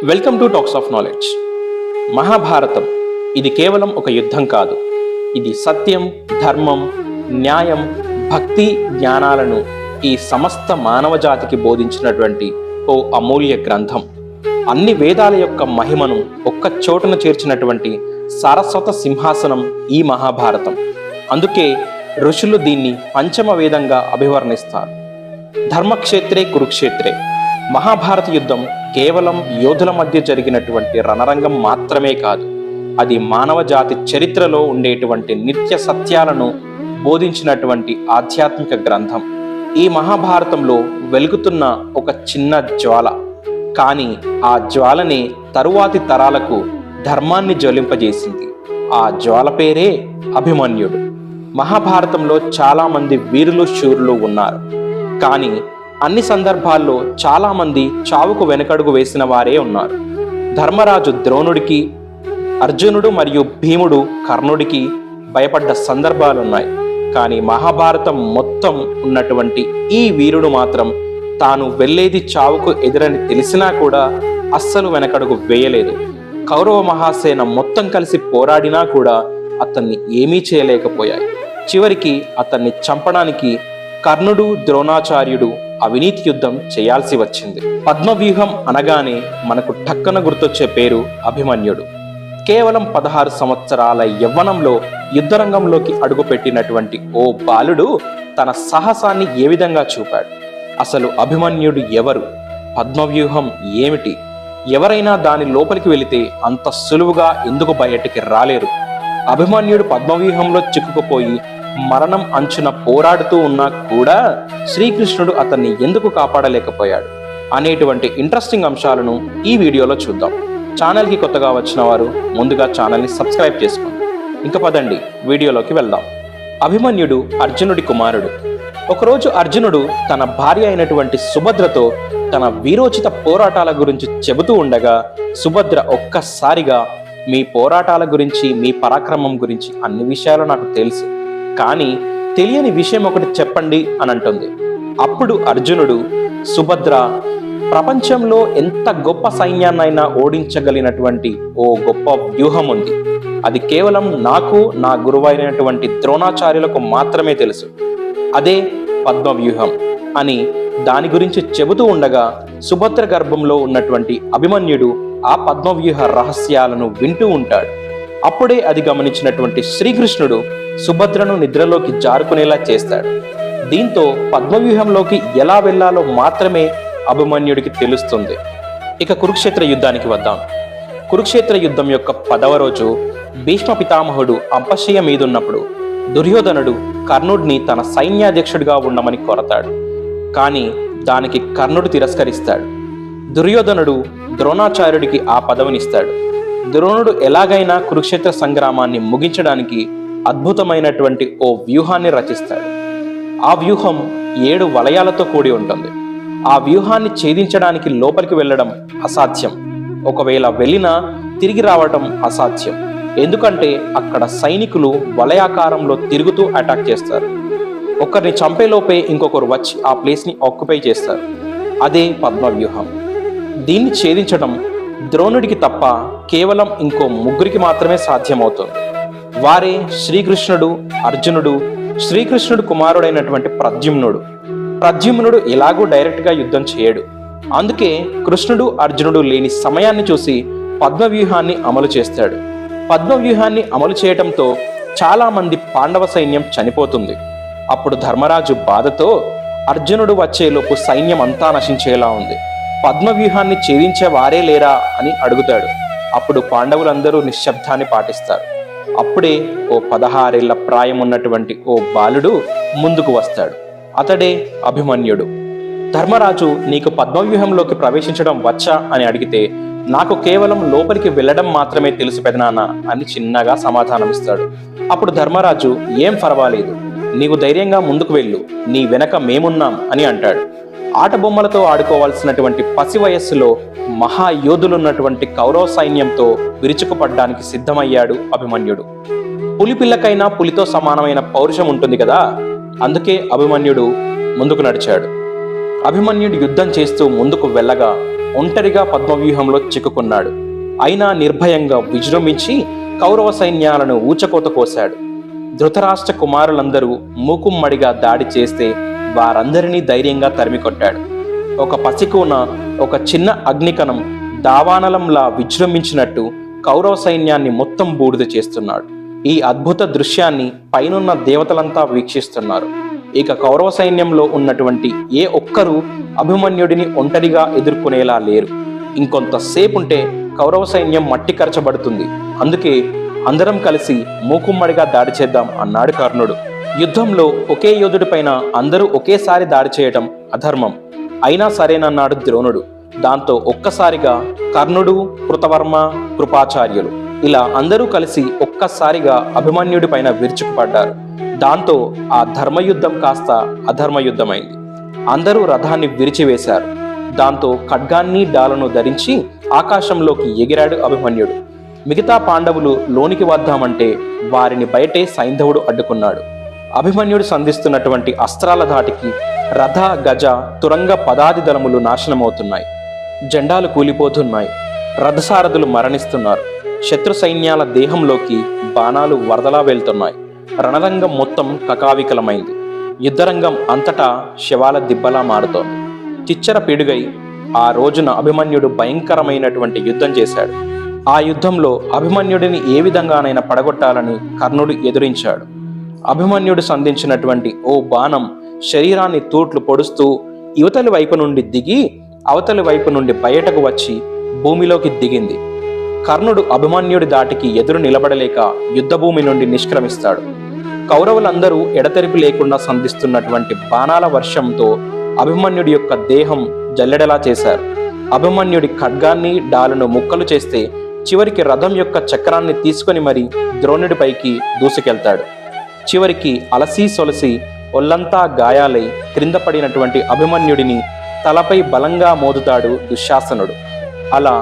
Welcome to talks of knowledge. Mahabharatam ఇది కేవలం ఒక యుద్ధం కాదు. ఇది సత్యం, ధర్మం, న్యాయం, భక్తి, జ్ఞానాలను ఈ సమస్త మానవ జాతికి బోధించినటువంటి ఓ అమూల్య గ్రంథం. అన్ని వేదాల యొక్క మహిమను ఒక్క చోటున చేర్చినటువంటి సారస్వత సింహాసనం ఈ మహాభారతం. అందుకే ఋషులు దీన్ని పంచమ వేదంగా అభివర్ణిస్తారు. ధర్మక్షేత్రే కురుక్షేత్రే. మహాభారత యుద్ధం కేవలం యోధుల మధ్య జరిగినటువంటి రణరంగం మాత్రమే కాదు, అది మానవ జాతి చరిత్రలో ఉండేటువంటి నిత్య సత్యాలను బోధించినటువంటి ఆధ్యాత్మిక గ్రంథం. ఈ మహాభారతంలో వెలుగుతున్న ఒక చిన్న జ్వాల, కానీ ఆ జ్వాలని తరువాతి తరాలకు ధర్మాన్ని జ్వలింపజేసింది. ఆ జ్వాల పేరే అభిమన్యుడు. మహాభారతంలో చాలా మంది వీరులు, శూరులు ఉన్నారు, కానీ అన్ని సందర్భాల్లో చాలా మంది చావుకు వెనకడుగు వేసిన వారే ఉన్నారు. ధర్మరాజు ద్రోణుడికి, అర్జునుడు మరియు భీముడు కర్ణుడికి భయపడ్డ సందర్భాలున్నాయి. కానీ మహాభారతం మొత్తం ఉన్నటువంటి ఈ వీరుడు మాత్రం తాను వెళ్ళేది చావుకు ఎదురని తెలిసినా కూడా అస్సలు వెనకడుగు వేయలేదు. కౌరవ మహాసేన మొత్తం కలిసి పోరాడినా కూడా అతన్ని ఏమీ చేయలేకపోయాయి. చివరికి అతన్ని చంపడానికి కర్ణుడు, ద్రోణాచార్యుడు అవినీతి యుద్ధం చేయాల్సి వచ్చింది. పద్మవ్యూహం అనగానే మనకు టక్కన గుర్తొచ్చే పేరు అభిమన్యుడు. కేవలం 16 సంవత్సరాల యవ్వనంలో యుద్ధరంగంలోకి అడుగుపెట్టినటువంటి ఓ బాలుడు తన సాహసాన్ని ఏ విధంగా చూపాడు? అసలు అభిమన్యుడు ఎవరు? పద్మవ్యూహం ఏమిటి? ఎవరైనా దాని లోపలికి వెళితే అంత సులువుగా ఎందుకు బయటికి రాలేరు? అభిమన్యుడు పద్మవ్యూహంలో చిక్కుకుపోయి మరణం అంచున పోరాడుతూ ఉన్నా కూడా శ్రీకృష్ణుడు అతన్ని ఎందుకు కాపాడలేకపోయాడు అనేటువంటి ఇంట్రెస్టింగ్ అంశాలను ఈ వీడియోలో చూద్దాం. ఛానల్కి కొత్తగా వచ్చిన వారు ముందుగా ఛానల్ని సబ్స్క్రైబ్ చేసుకోండి. ఇంక పదండి వీడియోలోకి వెళ్దాం. అభిమన్యుడు అర్జునుడి కుమారుడు. ఒకరోజు అర్జునుడు తన భార్య అయినటువంటి సుభద్రతో తన వీరోచిత పోరాటాల గురించి చెబుతూ ఉండగా సుభద్ర ఒక్కసారిగా, మీ పోరాటాల గురించి, మీ పరాక్రమం గురించి అన్ని విషయాలు నాకు తెలుసు, కానీ తెలియని విషయం ఒకటి చెప్పండి అని అంటుంది. అప్పుడు అర్జునుడు, సుభద్ర, ప్రపంచంలో ఎంత గొప్ప సైన్యాన్నైనా ఓడించగలిగినటువంటి ఓ గొప్ప వ్యూహం ఉంది. అది కేవలం నాకు, నా గురువైనటువంటి ద్రోణాచార్యులకు మాత్రమే తెలుసు. అదే పద్మవ్యూహం అని దాని గురించి చెబుతూ ఉండగా సుభద్ర గర్భంలో ఉన్నటువంటి అభిమన్యుడు ఆ పద్మవ్యూహ రహస్యాలను వింటూ ఉంటాడు. అప్పుడే అది గమనించినటువంటి శ్రీకృష్ణుడు సుభద్రను నిద్రలోకి జారుకునేలా చేస్తాడు. దీంతో పద్మవ్యూహంలోకి ఎలా వెళ్లాలో మాత్రమే అభిమన్యుడికి తెలుస్తుంది. ఇక కురుక్షేత్ర యుద్ధానికి వద్దాం. కురుక్షేత్ర యుద్ధం యొక్క 10వ రోజు భీష్మ పితామహుడు అంపశయ్య మీదున్నప్పుడు దుర్యోధనుడు కర్ణుడిని తన సైన్యాధ్యక్షుడిగా ఉండమని కోరతాడు. కానీ దానికి కర్ణుడు తిరస్కరిస్తాడు. దుర్యోధనుడు ద్రోణాచార్యుడికి ఆ పదవినిస్తాడు. ద్రోణుడు ఎలాగైనా కురుక్షేత్ర సంగ్రామాన్ని ముగించడానికి అద్భుతమైనటువంటి ఓ వ్యూహాన్ని రచిస్తాడు. ఆ వ్యూహం 7 వలయాలతో కూడి ఉంటుంది. ఆ వ్యూహాన్ని ఛేదించడానికి లోపలికి వెళ్ళడం అసాధ్యం. ఒకవేళ వెళ్ళినా తిరిగి రావటం అసాధ్యం. ఎందుకంటే అక్కడ సైనికులు వలయాకారంలో తిరుగుతూ అటాక్ చేస్తారు. ఒకరిని చంపేలోపే ఇంకొకరు వచ్చి ఆ ప్లేస్ని ఆక్యుపై చేస్తారు. అదే పద్మవ్యూహం. దీన్ని ఛేదించడం ద్రోణుడికి తప్ప కేవలం ఇంకో 3 మాత్రమే సాధ్యమవుతుంది. వారే శ్రీకృష్ణుడు, అర్జునుడు, శ్రీకృష్ణుడు కుమారుడైనటువంటి ప్రద్యుమ్నుడు. ప్రద్యుమ్నుడు ఎలాగూ డైరెక్ట్గా యుద్ధం చేయడు. అందుకే కృష్ణుడు, అర్జునుడు లేని సమయాన్ని చూసి పద్మవ్యూహాన్ని అమలు చేస్తాడు. పద్మవ్యూహాన్ని అమలు చేయడంతో చాలా మంది పాండవ సైన్యం చనిపోతుంది. అప్పుడు ధర్మరాజు బాధతో, అర్జునుడు వచ్చేలోపు సైన్యం అంతా నశించేలా ఉంది, పద్మవ్యూహాన్ని ఛేదించే వారే లేరా అని అడుగుతాడు. అప్పుడు పాండవులందరూ నిశ్శబ్దాన్ని పాటిస్తారు. అప్పుడే ఓ 16 ఏళ్ల ప్రాయం ఉన్నటువంటి ఓ బాలుడు ముందుకు వస్తాడు. అతడే అభిమన్యుడు. ధర్మరాజు, నీకు పద్మవ్యూహంలోకి ప్రవేశించడం వచ్చా అని అడిగితే, నాకు కేవలం లోపలికి వెళ్ళడం మాత్రమే తెలుసు పెదనాన్న అని చిన్నగా సమాధానమిస్తాడు. అప్పుడు ధర్మరాజు, ఏం పర్వాలేదు, నీవు ధైర్యంగా ముందుకు వెళ్ళు, నీ వెనక మేమున్నాం అని అంటాడు. ఆట బొమ్మలతో ఆడుకోవాల్సినటువంటి పసి వయస్సులో మహాయోధులున్నటువంటి కౌరవ సైన్యంతో విరుచుకుపడ్డానికి సిద్ధమయ్యాడు అభిమన్యుడు. పులిపిల్లకైనా పులితో సమానమైన పౌరుషం ఉంటుంది కదా, అందుకే అభిమన్యుడు ముందుకు నడిచాడు. అభిమన్యుడు యుద్ధం చేస్తూ ముందుకు వెళ్ళగా ఒంటరిగా పద్మవ్యూహంలో చిక్కుకున్నాడు. అయినా నిర్భయంగా విజృంభించి కౌరవ సైన్యాలను ఊచకోత కోశాడు. ధృతరాష్ట్ర కుమారులందరూ మూకుమ్మడిగా దాడి చేస్తే వారందరినీ ధైర్యంగా తరిమికొట్టాడు. ఒక పసికూన ఒక చిన్న అగ్నికణం దావానలంలా విజృంభించినట్టు కౌరవ సైన్యాన్ని మొత్తం బూడిద చేస్తున్నాడు. ఈ అద్భుత దృశ్యాన్ని పైనున్న దేవతలంతా వీక్షిస్తున్నారు. ఇక కౌరవ సైన్యంలో ఉన్నటువంటి ఏ ఒక్కరూ అభిమన్యుడిని ఒంటరిగా ఎదుర్కొనేలా లేరు. ఇంకొంతసేపుంటే కౌరవ సైన్యం మట్టి కరచబడుతుంది. అందుకే అందరం కలిసి మూకుమ్మడిగా దాడి చేద్దాం అన్నాడు కర్ణుడు. యుద్ధంలో ఒకే యోధుడి పైన అందరూ ఒకేసారి దాడి చేయటం అధర్మం. అయినా సరేనన్నాడు ద్రోణుడు. దాంతో ఒక్కసారిగా కర్ణుడు, కృతవర్మ, కృపాచార్యులు ఇలా అందరూ కలిసి ఒక్కసారిగా అభిమన్యుడి పైన విరుచుకుపడ్డారు. దాంతో ఆ ధర్మయుద్ధం కాస్త అధర్మయుద్ధమైంది. అందరూ రథాన్ని విరిచివేశారు. దాంతో ఖడ్గాన్ని డాలను ధరించి ఆకాశంలోకి ఎగిరాడు అభిమన్యుడు. మిగతా పాండవులు లోనికి వద్దామంటే వారిని బయటే సైంధవుడు అడ్డుకున్నాడు. అభిమన్యుడు సంధిస్తున్నటువంటి అస్త్రాల ధాటికి రథ, గజ, తురంగ పదాది దళములు నాశనమవుతున్నాయి. జెండాలు కూలిపోతున్నాయి. రథసారథులు మరణిస్తున్నారు. శత్రు సైన్యాల దేహంలోకి బాణాలు వరదలా వెళ్తున్నాయి. రణరంగం మొత్తం కకావికలమైంది. యుద్ధరంగం అంతటా శవాల దిబ్బలా మారుతోంది. చిచ్చర పిడుగై ఆ రోజున అభిమన్యుడు భయంకరమైనటువంటి యుద్ధం చేశాడు. ఆ యుద్ధంలో అభిమన్యుడిని ఏ విధంగానైనా పడగొట్టాలని కర్ణుడు ఎదురించాడు. అభిమన్యుడు సంధించినటువంటి ఓ బాణం శరీరాన్ని తూట్లు పొడుస్తూ యువతలి వైపు నుండి దిగి అవతలి వైపు నుండి బయటకు వచ్చి భూమిలోకి దిగింది. కర్ణుడు అభిమన్యుడి దాటికి ఎదురు నిలబడలేక యుద్ధభూమి నుండి నిష్క్రమిస్తాడు. కౌరవులందరూ ఎడతెరిపి లేకుండా సంధిస్తున్నటువంటి బాణాల వర్షంతో అభిమన్యుడి యొక్క దేహం జల్లెడలా చేశారు. అభిమన్యుడి ఖడ్గాన్ని, డాలను ముక్కలు చేస్తే చివరికి రథం యొక్క చక్రాన్ని తీసుకొని మరి ద్రోణుడిపైకి దూసుకెళ్తాడు. చివరికి అలసి సొలసి ఒళ్ళంతా గాయాలై క్రింద పడినటువంటి అభిమన్యుడిని తలపై బలంగా మోదుతాడు దుశ్శాసనుడు. అలా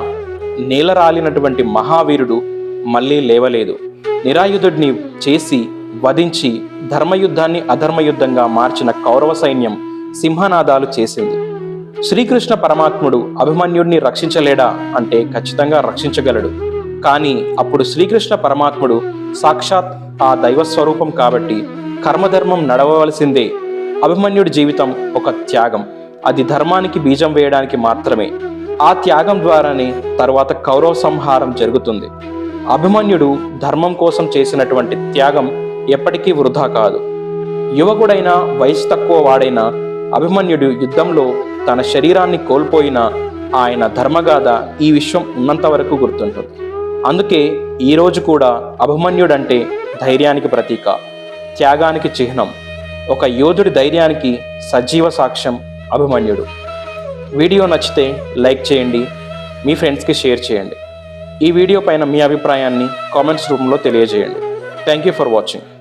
నేలరాలినటువంటి మహావీరుడు మళ్ళీ లేవలేదు. నిరాయుధుడిని చేసి వధించి ధర్మయుద్ధాన్ని అధర్మయుద్ధంగా మార్చిన కౌరవ సైన్యం సింహనాదాలు చేసింది. శ్రీకృష్ణ పరమాత్ముడు అభిమన్యుడిని రక్షించలేడా అంటే ఖచ్చితంగా రక్షించగలడు. కానీ అప్పుడు శ్రీకృష్ణ పరమాత్ముడు సాక్షాత్ ఆ దైవస్వరూపం కాబట్టి కర్మధర్మం నడవవలసిందే. అభిమన్యుడి జీవితం ఒక త్యాగం. అది ధర్మానికి బీజం వేయడానికి మాత్రమే. ఆ త్యాగం ద్వారానే తరువాత కౌరవ సంహారం జరుగుతుంది. అభిమన్యుడు ధర్మం కోసం చేసినటువంటి త్యాగం ఎప్పటికీ వృధా కాదు. యువకుడైన వయసు తక్కువ వాడైన అభిమన్యుడు యుద్ధంలో తన శరీరాన్ని కోల్పోయిన ఆయన ధర్మగాథ ఈ విశ్వం ఉన్నంత వరకు గుర్తుంటుంది. అందుకే ఈరోజు కూడా అభిమన్యుడంటే ధైర్యానికి ప్రతీక, త్యాగానికి చిహ్నం. ఒక యోధుడి ధైర్యానికి సజీవ సాక్ష్యం అభిమన్యుడు. వీడియో నచ్చితే లైక్ చేయండి, మీ ఫ్రెండ్స్కి షేర్ చేయండి. ఈ వీడియో పైన మీ అభిప్రాయాన్ని కామెంట్స్ రూపంలో తెలియజేయండి. Thank you for watching.